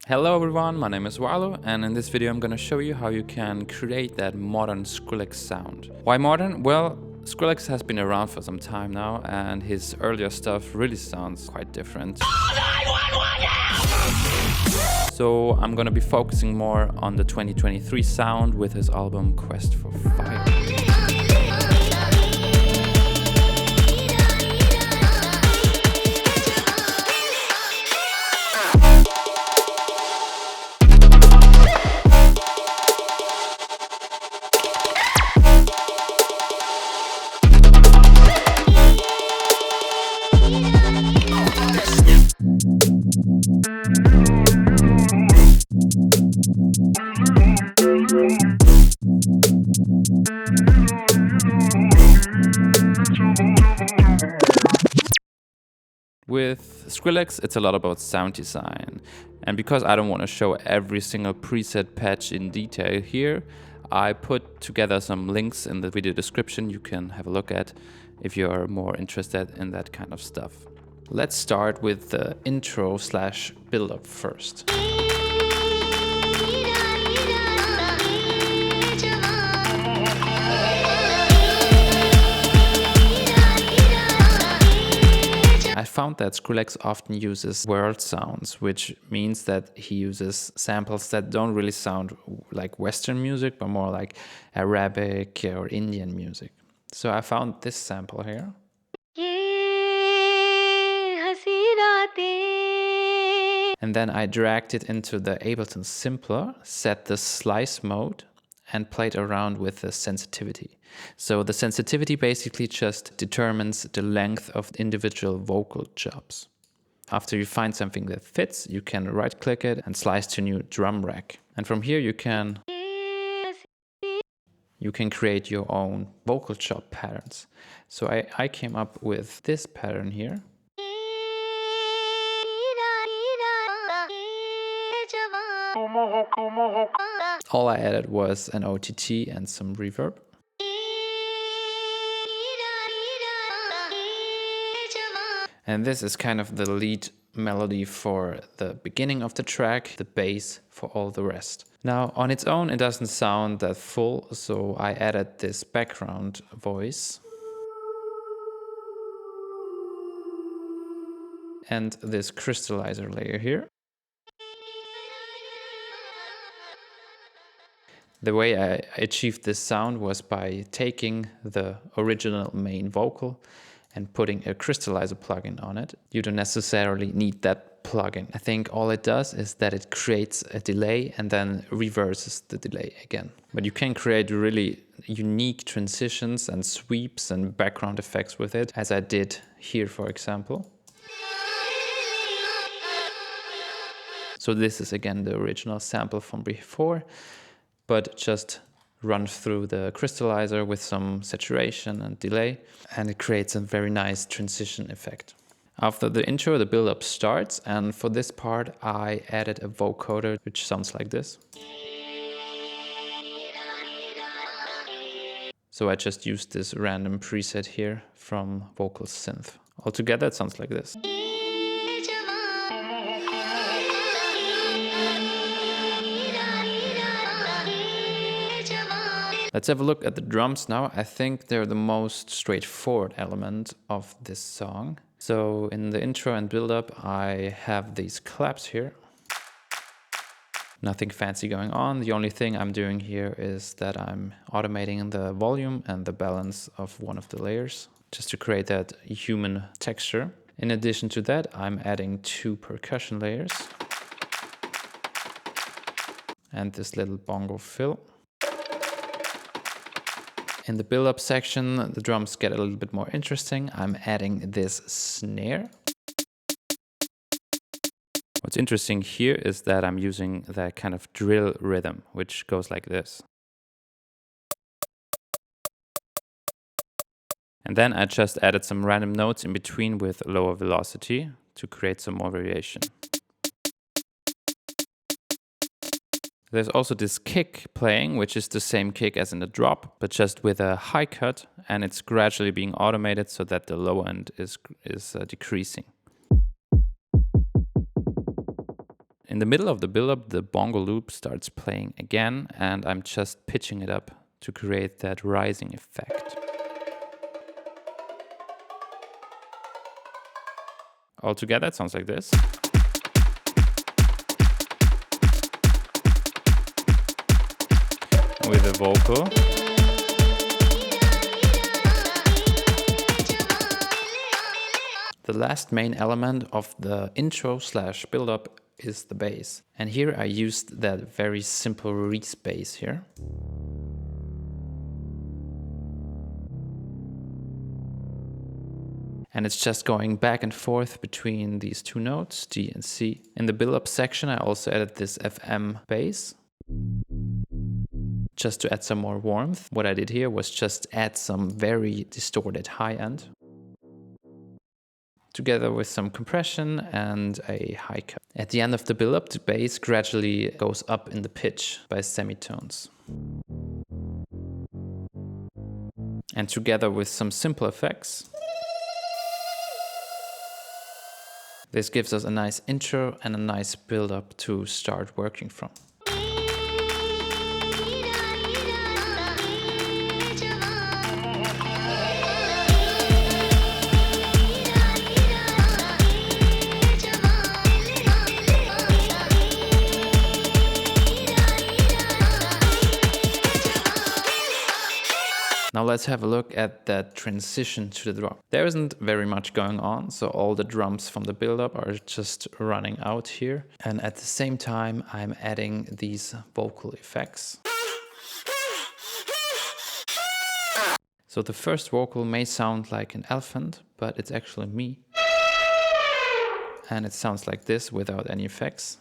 Hello everyone, my name is Wilou, and in this video I'm gonna show you how you can create that modern Skrillex sound. Why modern? Well, Skrillex has been around for some time now, and his earlier stuff really sounds quite different. So I'm gonna be focusing more on the 2023 sound with his album Quest for Fire. With Skrillex, it's a lot about sound design. And because I don't want to show every single preset patch in detail here, I put together some links in the video description you can have a look at if you're more interested in that kind of stuff. Let's start with the intro / build-up first. I found that Skrillex often uses world sounds, which means that he uses samples that don't really sound like Western music, but more like Arabic or Indian music. So I found this sample here. And then I dragged it into the Ableton Simpler, set the slice mode, and played around with the sensitivity. So the sensitivity basically just determines the length of individual vocal chops. After you find something that fits, you can right-click it and slice to a new drum rack. And from here you can create your own vocal chop patterns. So I came up with this pattern here. All I added was an OTT and some reverb. And this is kind of the lead melody for the beginning of the track, the bass for all the rest. Now, on its own, it doesn't sound that full, so I added this background voice and this crystallizer layer here. The way I achieved this sound was by taking the original main vocal and putting a crystallizer plugin on it. You don't necessarily need that plugin. I think all it does is that it creates a delay and then reverses the delay again. But you can create really unique transitions and sweeps and background effects with it, as I did here, for example. So this is again the original sample from before, but just run through the crystallizer with some saturation and delay, and it creates a very nice transition effect. After the intro, the build-up starts, and for this part I added a vocoder which sounds like this. So I just used this random preset here from Vocal Synth. Altogether it sounds like this. Let's have a look at the drums now. I think they're the most straightforward element of this song. So in the intro and build-up, I have these claps here. Nothing fancy going on. The only thing I'm doing here is that I'm automating the volume and the balance of one of the layers, just to create that human texture. In addition to that, I'm adding 2 percussion layers and this little bongo fill. In the build-up section, the drums get a little bit more interesting. I'm adding this snare. What's interesting here is that I'm using that kind of drill rhythm, which goes like this. And then I just added some random notes in between with lower velocity to create some more variation. There's also this kick playing, which is the same kick as in the drop, but just with a high cut, and it's gradually being automated so that the low end is decreasing. In the middle of the build-up, the bongo loop starts playing again, and I'm just pitching it up to create that rising effect. Altogether, it sounds like this. With a vocal. The last main element of the intro / build-up is the bass. And here I used that very simple Reese bass here. And it's just going back and forth between these two notes, D and C. In the build-up section, I also added this FM bass, just to add some more warmth. What I did here was just add some very distorted high end, together with some compression and a high cut. At the end of the build-up, the bass gradually goes up in the pitch by semitones. And together with some simple effects, this gives us a nice intro and a nice build-up to start working from. Now let's have a look at that transition to the drum. There isn't very much going on, so all the drums from the build-up are just running out here. And at the same time, I'm adding these vocal effects. So the first vocal may sound like an elephant, but it's actually me. And it sounds like this without any effects.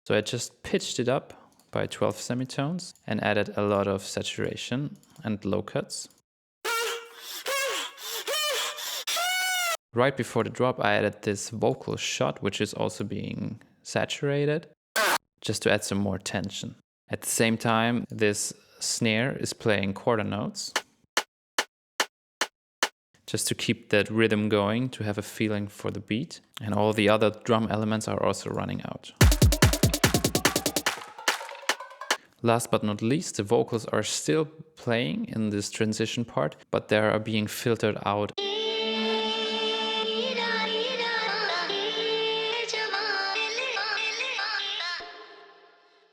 So I just pitched it up by 12 semitones and added a lot of saturation and low cuts. Right before the drop, I added this vocal shot, which is also being saturated, just to add some more tension. At the same time, this snare is playing quarter notes, just to keep that rhythm going, to have a feeling for the beat. And all the other drum elements are also running out. Last but not least, the vocals are still playing in this transition part, but they are being filtered out.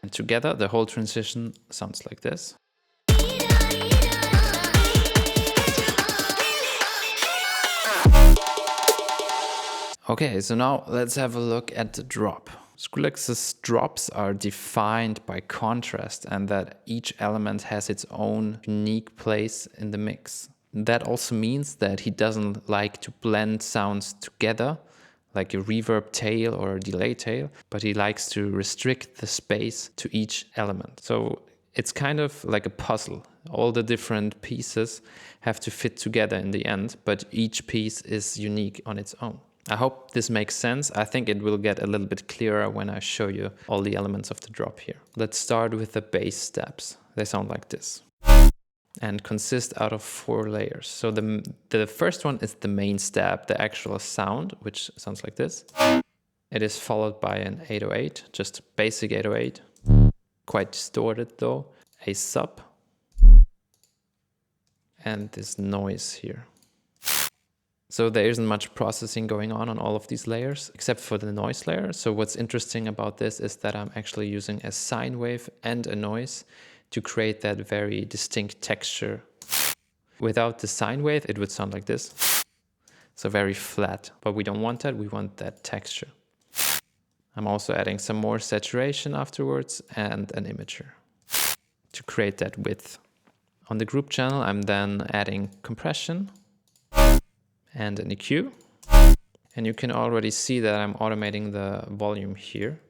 And together, the whole transition sounds like this. Okay, so now let's have a look at the drop. Skrillex's drops are defined by contrast and that each element has its own unique place in the mix. That also means that he doesn't like to blend sounds together, like a reverb tail or a delay tail, but he likes to restrict the space to each element. So it's kind of like a puzzle. All the different pieces have to fit together in the end, but each piece is unique on its own. I hope this makes sense. I think it will get a little bit clearer when I show you all the elements of the drop here. Let's start with the bass steps. They sound like this and consist out of 4 layers. So the first one is the main step, the actual sound, which sounds like this. It is followed by an 808, just basic 808, quite distorted though, a sub, and this noise here. So there isn't much processing going on all of these layers, except for the noise layer. So what's interesting about this is that I'm actually using a sine wave and a noise to create that very distinct texture. Without the sine wave, it would sound like this. So very flat, but we don't want that, we want that texture. I'm also adding some more saturation afterwards and an imager to create that width. On the group channel, I'm then adding compression and an EQ. And you can already see that I'm automating the volume here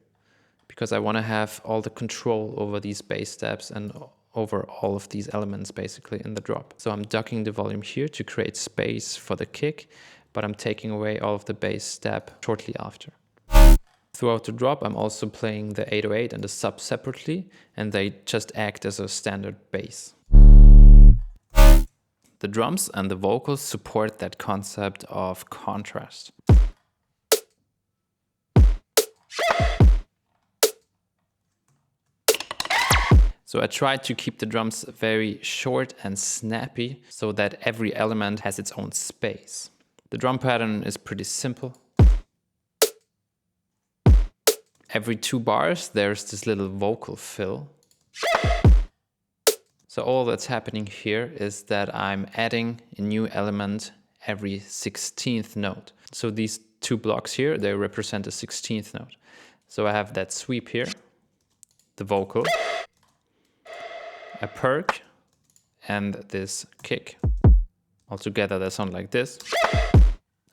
because I want to have all the control over these bass steps and over all of these elements basically in the drop. So I'm ducking the volume here to create space for the kick, but I'm taking away all of the bass step shortly after. Throughout the drop, I'm also playing the 808 and the sub separately, and they just act as a standard bass. The drums and the vocals support that concept of contrast. So I tried to keep the drums very short and snappy so that every element has its own space. The drum pattern is pretty simple. Every 2 bars there's this little vocal fill. So all that's happening here is that I'm adding a new element every 16th note. So these 2 blocks here, they represent a 16th note. So I have that sweep here, the vocal, a perk, and this kick. Altogether they sound like this.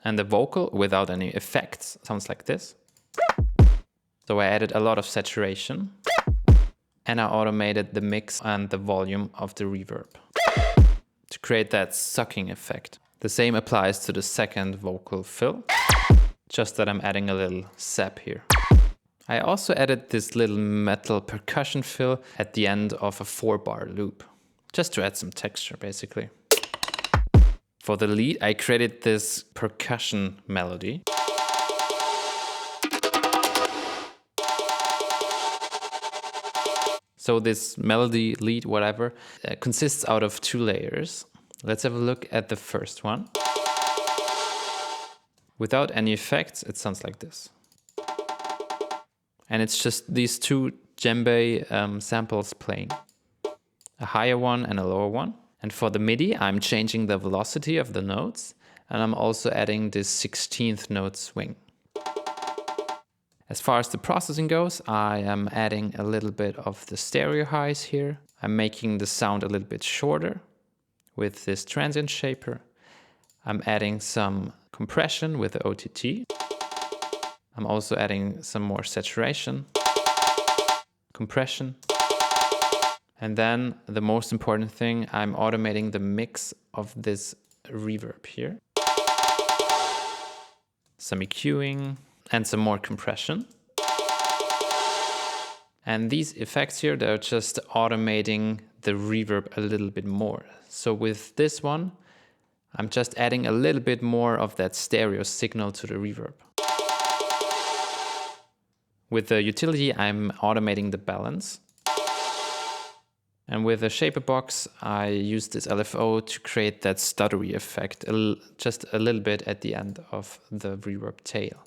And the vocal, without any effects, sounds like this. So I added a lot of saturation. And I automated the mix and the volume of the reverb to create that sucking effect. The same applies to the second vocal fill, just that I'm adding a little sap here. I also added this little metal percussion fill at the end of a 4-bar loop, just to add some texture basically. For the lead, I created this percussion melody. So this melody, lead, whatever, consists out of 2 layers. Let's have a look at the first one. Without any effects, it sounds like this. And it's just these 2 djembe samples playing. A higher one and a lower one. And for the MIDI, I'm changing the velocity of the notes. And I'm also adding this 16th note swing. As far as the processing goes, I am adding a little bit of the stereo highs here. I'm making the sound a little bit shorter with this transient shaper. I'm adding some compression with the OTT. I'm also adding some more saturation, compression. And then the most important thing, I'm automating the mix of this reverb here. Some EQing. And some more compression. And these effects here, they're just automating the reverb a little bit more. So with this one, I'm just adding a little bit more of that stereo signal to the reverb. With the utility, I'm automating the balance. And with the shaper box, I use this LFO to create that stuttery effect, just a little bit at the end of the reverb tail.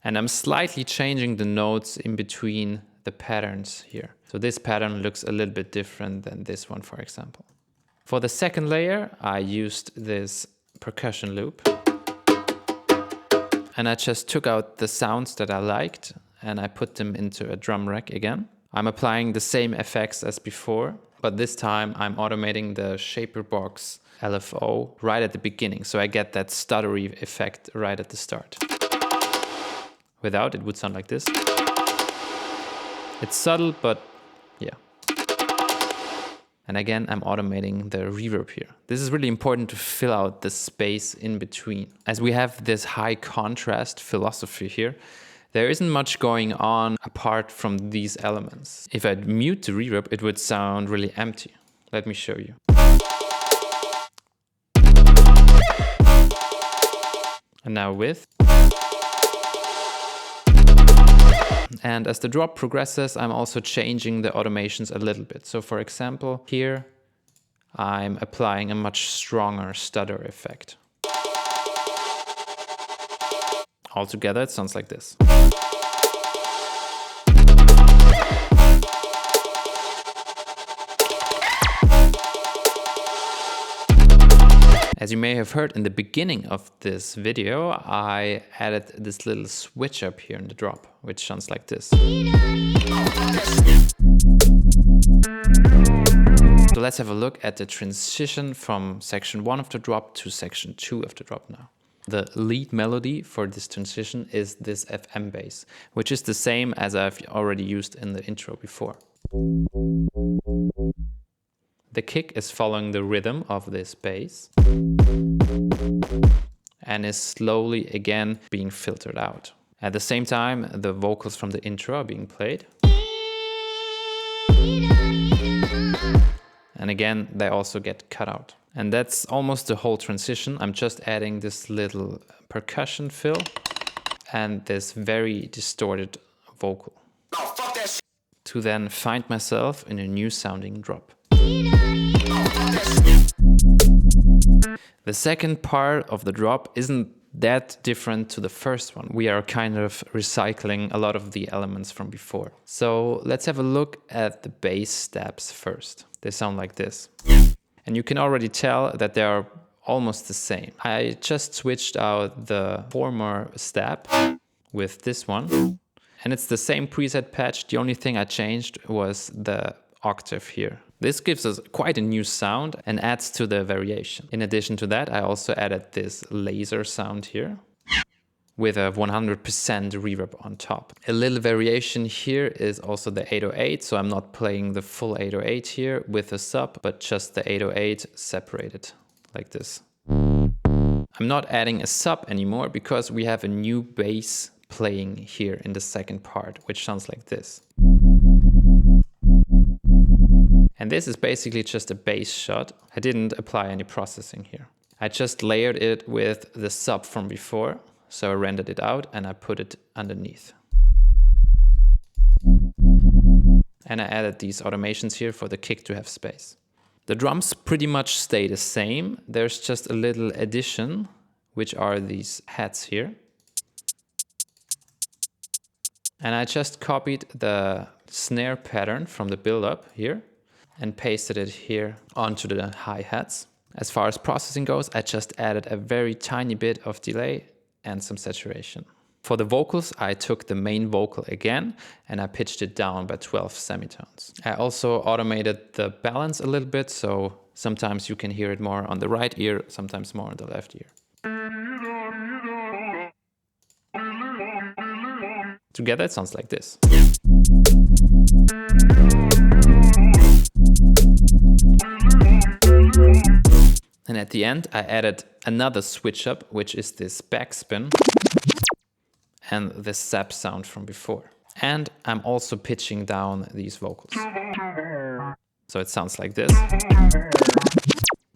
And I'm slightly changing the notes in between the patterns here. So this pattern looks a little bit different than this one, for example. For the second layer, I used this percussion loop. And I just took out the sounds that I liked and I put them into a drum rack again. I'm applying the same effects as before, but this time I'm automating the shaper box LFO right at the beginning. So I get that stuttery effect right at the start. Without, it would sound like this. It's subtle, but yeah. And again, I'm automating the reverb here. This is really important to fill out the space in between. As we have this high contrast philosophy here, there isn't much going on apart from these elements. If I'd mute the reverb, it would sound really empty. Let me show you. And now with. And as the drop progresses, I'm also changing the automations a little bit. So for example, here I'm applying a much stronger stutter effect. Altogether, it sounds like this. As you may have heard in the beginning of this video, I added this little switch up here in the drop, which sounds like this. So let's have a look at the transition from section 1 of the drop to section 2 of the drop now. The lead melody for this transition is this FM bass, which is the same as I've already used in the intro before. The kick is following the rhythm of this bass and is slowly again being filtered out. At the same time, the vocals from the intro are being played. And again, they also get cut out. And that's almost the whole transition. I'm just adding this little percussion fill and this very distorted vocal to to then find myself in a new sounding drop. The second part of the drop isn't that different to the first one. We are kind of recycling a lot of the elements from before. So let's have a look at the bass stabs first. They sound like this. And you can already tell that they are almost the same. I just switched out the former stab with this one. And it's the same preset patch. The only thing I changed was the octave here. This gives us quite a new sound and adds to the variation. In addition to that, I also added this laser sound here with a 100% reverb on top. A little variation here is also the 808, so I'm not playing the full 808 here with a sub, but just the 808 separated like this. I'm not adding a sub anymore because we have a new bass playing here in the second part, which sounds like this. And this is basically just a bass shot. I didn't apply any processing here. I just layered it with the sub from before. So I rendered it out and I put it underneath. And I added these automations here for the kick to have space. The drums pretty much stay the same. There's just a little addition, which are these hats here. And I just copied the snare pattern from the build-up here and pasted it here onto the hi-hats. As far as processing goes, I just added a very tiny bit of delay and some saturation. For the vocals, I took the main vocal again and I pitched it down by 12 semitones. I also automated the balance a little bit, so sometimes you can hear it more on the right ear, sometimes more on the left ear. Together it sounds like this. And at the end, I added another switch up, which is this backspin and the sap sound from before. And I'm also pitching down these vocals. So it sounds like this.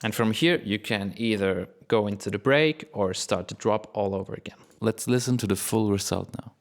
And from here, you can either go into the break or start the drop all over again. Let's listen to the full result now.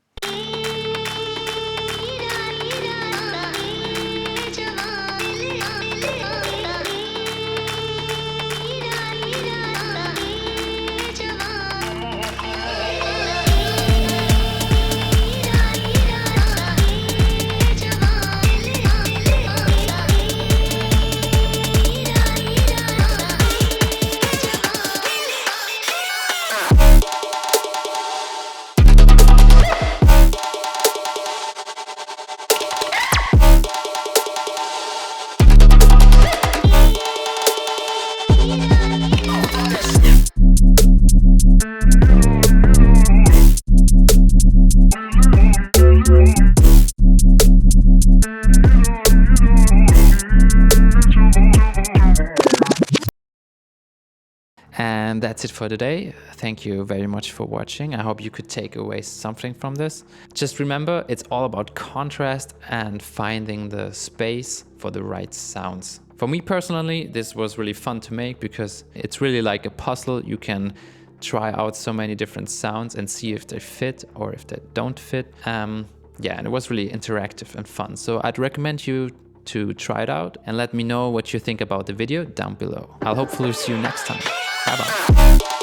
And that's it for today. Thank you very much for watching. I hope you could take away something from this. Just remember, it's all about contrast and finding the space for the right sounds. For me personally, this was really fun to make because it's really like a puzzle. You can try out so many different sounds and see if they fit or if they don't fit. Yeah, and it was really interactive and fun. So I'd recommend you to try it out and let me know what you think about the video down below. I'll hopefully see you next time. Bye bye.